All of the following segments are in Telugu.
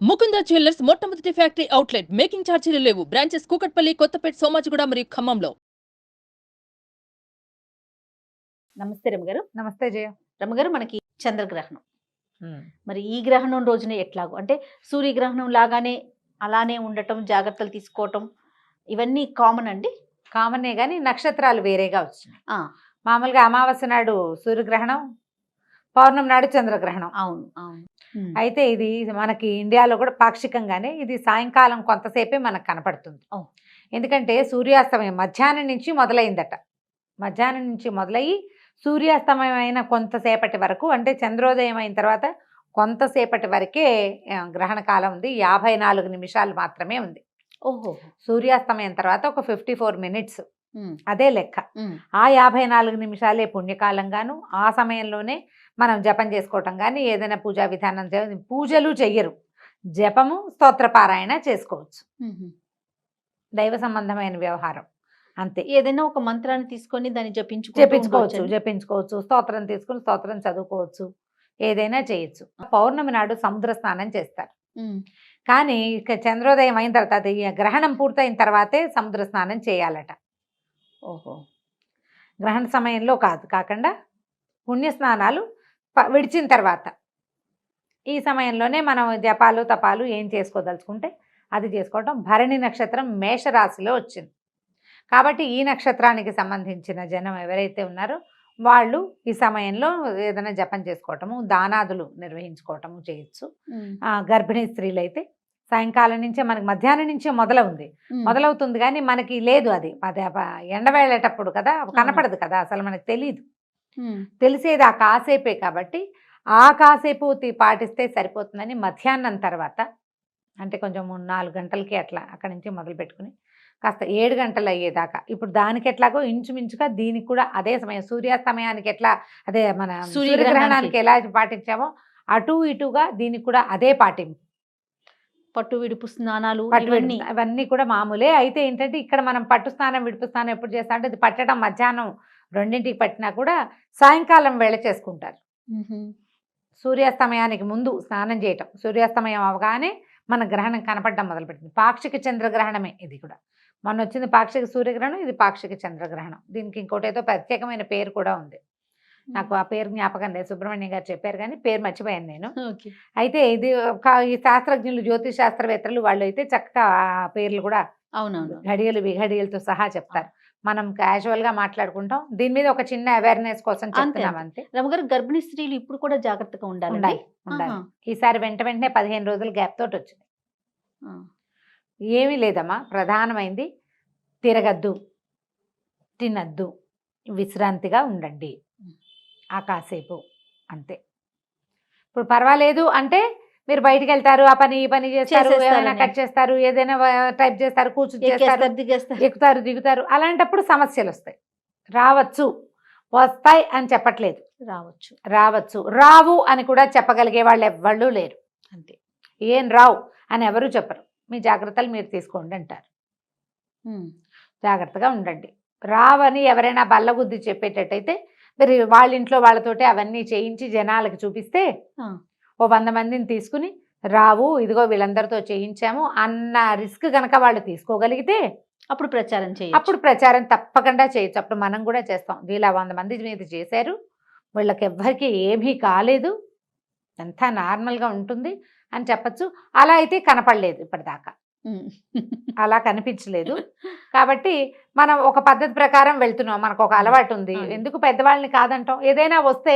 ముకుంద జ్యువెలర్స్ మొట్టమొదటి ఫ్యాక్టరీ అవుట్లెట్ మేకింగ్ ఛార్జీలు లేవు. బ్రాంచెస్ కూకట్పల్లి, కొత్తపేట, సోమాజిగూడ మరియు ఖమ్మంలో. నమస్తే రమగారు. నమస్తే జయ. రమగారు, మనకి చంద్రగ్రహణం మరి ఈ గ్రహణం రోజున ఎట్లాగో అంటే సూర్యగ్రహణం లాగానే అలానే ఉండటం, జాగ్రత్తలు తీసుకోవటం ఇవన్నీ కామన్ అండి. కామనే కానీ నక్షత్రాలు వేరేగా వచ్చినాయి. మామూలుగా అమావాస్య నాడు సూర్యగ్రహణం, పౌర్ణమి నాడు చంద్రగ్రహణం. అవును అవును. అయితే ఇది మనకి ఇండియాలో కూడా పాక్షికంగానే ఇది సాయంకాలం కొంతసేపే మనకు కనపడుతుంది. ఎందుకంటే సూర్యాస్తమయం మధ్యాహ్నం నుంచి మొదలైందట. మధ్యాహ్నం నుంచి మొదలయ్యి సూర్యాస్తమయం అయిన కొంతసేపటి వరకు, అంటే చంద్రోదయం అయిన తర్వాత కొంతసేపటి వరకే గ్రహణ కాలం ఉంది. 54 నిమిషాలు మాత్రమే ఉంది. ఓహో. సూర్యాస్తమయం తర్వాత ఒక 54 మినిట్స్, అదే లెక్క. ఆ 54 నిమిషాలే పుణ్యకాలంగాను, ఆ సమయంలోనే మనం జపం చేసుకోవటం కానీ ఏదైనా పూజా విధానం, పూజలు చెయ్యరు, జపము స్తోత్రపారాయణ చేసుకోవచ్చు. దైవ సంబంధమైన వ్యవహారం అంతే. ఏదైనా ఒక మంత్రాన్ని తీసుకొని దాన్ని జపించుకోవచ్చు, స్తోత్రం తీసుకుని స్తోత్రం చదువుకోవచ్చు, ఏదైనా చేయొచ్చు. పౌర్ణమి నాడు సముద్ర స్నానం చేస్తారు. కానీ ఇక చంద్రోదయం అయిన తర్వాత, అది గ్రహణం పూర్తయిన తర్వాతే సముద్ర స్నానం చేయాలట. ఓహో. గ్రహణ సమయంలో కాకుండా పుణ్యస్నానాలు విడిచిన తర్వాత, ఈ సమయంలోనే మనం జపాలు తపాలు ఏం చేసుకోదలుచుకుంటే అది చేసుకోవటం. భరణి నక్షత్రం మేషరాశిలో వచ్చింది కాబట్టి ఈ నక్షత్రానికి సంబంధించిన జనం ఎవరైతే ఉన్నారో వాళ్ళు ఈ సమయంలో ఏదైనా జపం చేసుకోవటము, దానాదులు నిర్వహించుకోవటము చేయొచ్చు. గర్భిణీ స్త్రీలు అయితే సాయంకాలం నుంచే, మనకి మధ్యాహ్నం నుంచే మొదలవుతుంది కానీ మనకి లేదు, అది ఎండవేళేటప్పుడు కదా, కనపడదు కదా, అసలు మనకు తెలియదు. తెలిసేది ఆ కాసేపే కాబట్టి ఆ కాసేపు పాటిస్తే సరిపోతుందని మధ్యాహ్నం తర్వాత, అంటే కొంచెం 4 గంటలకి అట్లా అక్కడి నుంచి మొదలు పెట్టుకుని కాస్త 7 గంటలు అయ్యేదాకా, ఇప్పుడు దానికి ఎట్లాగో ఇంచుమించుగా దీనికి కూడా అదే సమయం, సూర్యాస్తమయానికి ఎట్లా అదే మన సూర్యగ్రహణానికి ఎలా పాటించామో అటు ఇటుగా దీనికి కూడా అదే పాటింపు. పట్టు విడుపు స్నానాలు అవన్నీ కూడా మామూలే. అయితే ఏంటంటే ఇక్కడ మనం పట్టు స్నానం విడుపు స్నానం ఎప్పుడు చేస్తా అంటే, ఇది పట్టడం మధ్యాహ్నం 2ంటికి పట్టినా కూడా సాయంకాలం వేళ చేసుకుంటారు. సూర్యాస్తమయానికి ముందు స్నానం చేయటం, సూర్యాస్తమయం అవగానే మన గ్రహణం కనపడడం మొదలుపెట్టింది. పాక్షిక చంద్రగ్రహణమే ఇది కూడా. మొన్న వచ్చింది పాక్షిక సూర్యగ్రహణం, ఇది పాక్షిక చంద్రగ్రహణం. దీనికి ఇంకోటి ఏదో ప్రత్యేకమైన పేరు కూడా ఉంది, నాకు ఆ పేరు జ్ఞాపకం లేదు, సుబ్రహ్మణ్యం గారు చెప్పారు కానీ పేరు మర్చిపోయాను నేను. అయితే ఇది ఈ శాస్త్రజ్ఞులు, జ్యోతిష్ శాస్త్రవేత్తలు వాళ్ళు అయితే చక్కగా ఆ పేర్లు కూడా అవునవును ఘడియలు విఘడియలతో సహా చెప్తారు. మనం క్యాజువల్ గా మాట్లాడుకుంటాం, దీని మీద ఒక చిన్న అవేర్నెస్ కోసం చెప్తున్నాం అంతే. రమగారు, గర్భిణీ స్త్రీలు ఇప్పుడు కూడా జాగ్రత్తగా ఉండాలి. ఈసారి వెంటనే 15 రోజుల గ్యాప్ తోటి వచ్చింది. ఏమీ లేదమ్మా, ప్రధానమైంది తిరగద్దు, తినద్దు, విశ్రాంతిగా ఉండండి ఆ కాసేపు అంతే. ఇప్పుడు పర్వాలేదు అంటే మీరు బయటికి వెళ్తారు, ఆ పని ఈ పని చేస్తారు, ఏదైనా కట్ చేస్తారు, ఏదైనా టైప్ చేస్తారు, కూర్చుని ఎక్కుతారు దిగుతారు, అలాంటప్పుడు సమస్యలు వస్తాయి. వస్తాయి అని చెప్పట్లేదు, రావచ్చు, రావు అని కూడా చెప్పగలిగే వాళ్ళు ఎవ్వళ్ళు లేరు అంతే. ఏం రావు అని ఎవరు చెప్పరు, మీ జాగ్రత్తలు మీరు తీసుకోండి అంటారు. జాగ్రత్తగా ఉండండి. రావని ఎవరైనా బల్లగుద్ది చెప్పేటట్టయితే మీరు వాళ్ళ ఇంట్లో వాళ్ళతోటి అవన్నీ చేయించి జనాలకు చూపిస్తే, ఓ 100 మందిని తీసుకుని రావు, ఇదిగో వీళ్ళందరితో చేయించాము అన్న రిస్క్ కనుక వాళ్ళు తీసుకోగలిగితే అప్పుడు ప్రచారం తప్పకుండా చేయొచ్చు. అప్పుడు మనం కూడా చేస్తాం, వీళ్ళ 100 మంది మీద చేశారు, వీళ్ళకి ఎవ్వరికి ఏమీ కాలేదు, అంతా నార్మల్గా ఉంటుంది అని చెప్పచ్చు. అలా అయితే కనపడలేదు ఇప్పటిదాకా, అలా కనిపించలేదు. కాబట్టి మనం ఒక పద్ధతి ప్రకారం వెళ్తున్నాం, మనకు ఒక అలవాటు ఉంది. ఎందుకు పెద్దవాళ్ళని కాదంటాం? ఏదైనా వస్తే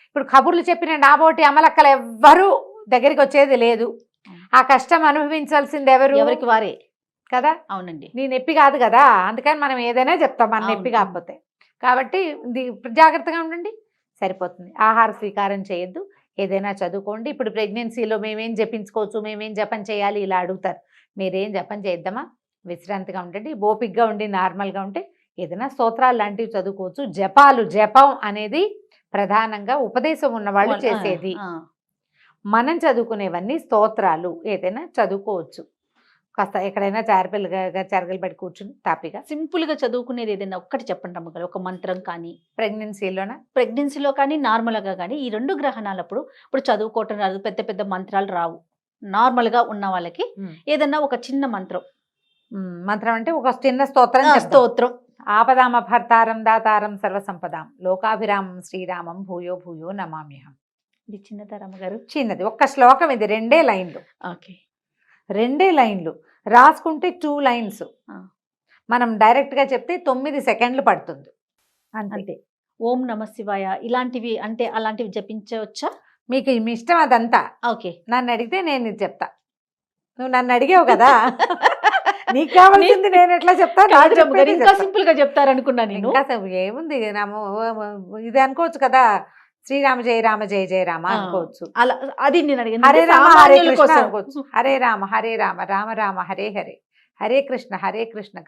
ఇప్పుడు కబుర్లు చెప్పిన నాబోటి అమలక్కలు ఎవ్వరూ దగ్గరికి వచ్చేది లేదు. ఆ కష్టం అనుభవించాల్సింది ఎవరికి వారే కదా. అవునండి, నీ నొప్పి కాదు కదా, అందుకని మనం ఏదైనా చెప్తాం మన నొప్పి కాకపోతే. కాబట్టి జాగ్రత్తగా ఉండండి, సరిపోతుంది. ఆహార స్వీకారం చేయొద్దు, ఏదైనా చదువుకోండి. ఇప్పుడు ప్రెగ్నెన్సీలో మేమేం జపించుకోవచ్చు, మేమేం జపం చేయాలి ఇలా అడుగుతారు. మీరేం జపం చేద్దామా, విశ్రాంతిగా ఉండండి, ఓపికగా ఉండి నార్మల్గా ఉంటే ఏదైనా స్తోత్రాలు లాంటివి చదువుకోవచ్చు. జపం అనేది ప్రధానంగా ఉపదేశం ఉన్నవాళ్ళు చేసేది. మనం చదువుకునేవన్నీ స్తోత్రాలు, ఏదైనా చదువుకోవచ్చు. కాస్త ఎక్కడైనా చారగలు పెట్టి కూర్చుని తాపిగా సింపుల్ గా చదువుకునేది ఏదైనా ఒక్కటి చెప్పండి అమ్మగారు, ఒక మంత్రం కానీ. ప్రెగ్నెన్సీలో కానీ నార్మల్ గా కానీ ఈ 2 గ్రహణాలప్పుడు ఇప్పుడు చదువుకోవటం రాదు, పెద్ద పెద్ద మంత్రాలు రావు, నార్మల్ గా ఉన్న వాళ్ళకి ఉమ్. ఏదన్నా ఒక చిన్న మంత్రం, మంత్రం అంటే ఒక చిన్న స్తోత్రం చెప్తాం. స్తోత్రం. ఆపదామ భర్తారం దాతారం సర్వసంపదాం లోకాభిరామం శ్రీరామం భూయో భూయో నమామ్యహం. ఇది చిన్నదా రమ్మగారు? చిన్నది ఒక్క శ్లోకం, ఇది 2 లైన్లు. ఓకే. 2 లైన్లు రాసుకుంటే 2 లైన్స్. ఆ. మనం డైరెక్ట్ గా చెప్తే 9 సెకండ్లు పడుతుంది అంతే. అంతే. ఓం నమ శివాయ ఇలాంటివి అంటే అలాంటివి జపించవచ్చా? మీకు మీ ఇష్టం అదంతా. ఓకే. నన్ను అడిగితే నేను ఇది చెప్తా. నువ్వు నన్ను అడిగావు కదా, నీకు కావాల్సింది నేను ఎట్లా చెప్తా? కాదు రమ్మగారు, ఇంకా సింపుల్ గా చెప్తారనుకున్నా నేను. ఇంకా ఏముంది, ఇది అనుకోవచ్చు కదా, శ్రీరామ జయ రామ జయ జయ రామ అనుకోవచ్చు. అలా అది నేను అడిగాను. హరే రామ హరే సామాన్యుల కృష్ణ కోసం. అనుకోవచ్చు. హరే రామ రామ రామ హరే హరే, హరే కృష్ణ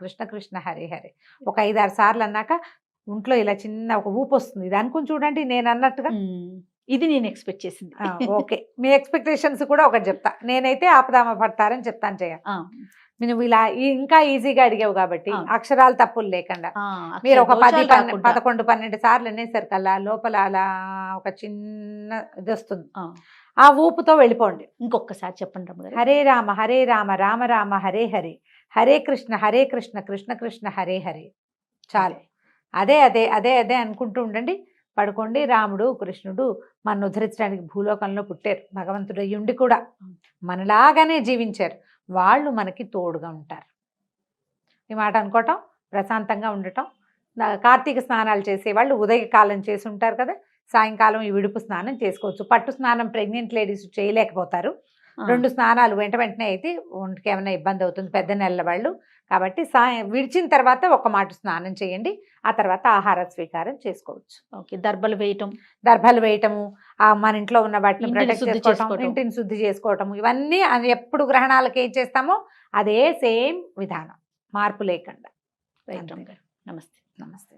కృష్ణ కృష్ణ హరే హరే. ఒక 5-6 సార్లు అన్నాక ఒంట్లో ఇలా చిన్న ఒక ఊపు వస్తుంది. ఇది అనుకుని చూడండి నేను అన్నట్టుగా. ఇది నేను ఎక్స్పెక్ట్ చేసింది. ఓకే, మీ ఎక్స్పెక్టేషన్స్ కూడా ఒకటి చెప్తా. నేనైతే ఆపదామ పడతారని చెప్తాను చేయ. నువ్వు ఇలా ఇంకా ఈజీగా అడిగావు కాబట్టి అక్షరాలు తప్పులు లేకుండా మీరు ఒక 10-11-12 సార్లు అనేసరికల్లా లోపల అలా ఒక చిన్న ఇది వస్తుంది. ఆ ఊపుతో వెళ్ళిపోండి. ఇంకొకసారి చెప్పండి రమ్మగారు. హరే రామ రామ రామ హరే హరే, హరే కృష్ణ కృష్ణ కృష్ణ హరే హరే. చాలు. అదే అదే అదే అదే అనుకుంటూ ఉండండి. పడుకోండి. రాముడు కృష్ణుడు మన ఉద్ధరించడానికి భూలోకంలో పుట్టారు. భగవంతుడు అయ్యుండి కూడా మనలాగానే జీవించారు. వాళ్ళు మనకి తోడుగా ఉంటారు. ఈ మాట అనుకోవటం, ప్రశాంతంగా ఉండటం. కార్తీక స్నానాలు చేసేవాళ్ళు ఉదయకాలం చేసి ఉంటారు కదా, సాయంకాలం ఈ విడుపు స్నానం చేసుకోవచ్చు. పట్టు స్నానం ప్రెగ్నెంట్ లేడీస్ చేయలేకపోతారు. 2 స్నానాలు వెంటనే అయితే ఒంటికి ఏమైనా ఇబ్బంది అవుతుంది, పెద్ద నెలల వాళ్ళు. కాబట్టి విడిచిన తర్వాత ఒక మాట స్నానం చేయండి. ఆ తర్వాత ఆహార స్వీకారం చేసుకోవచ్చు. ఓకే. దర్భలు వేయటము, మన ఇంట్లో ఉన్న వాటిని ప్రొటెక్ట్ చేసుకోవటం, ఇంటిని శుద్ధి చేసుకోవటం, ఇవన్నీ ఎప్పుడు గ్రహణాలకు ఏం చేస్తామో అదే సేమ్ విధానం, మార్పు లేకుండా. నమస్తే. నమస్తే.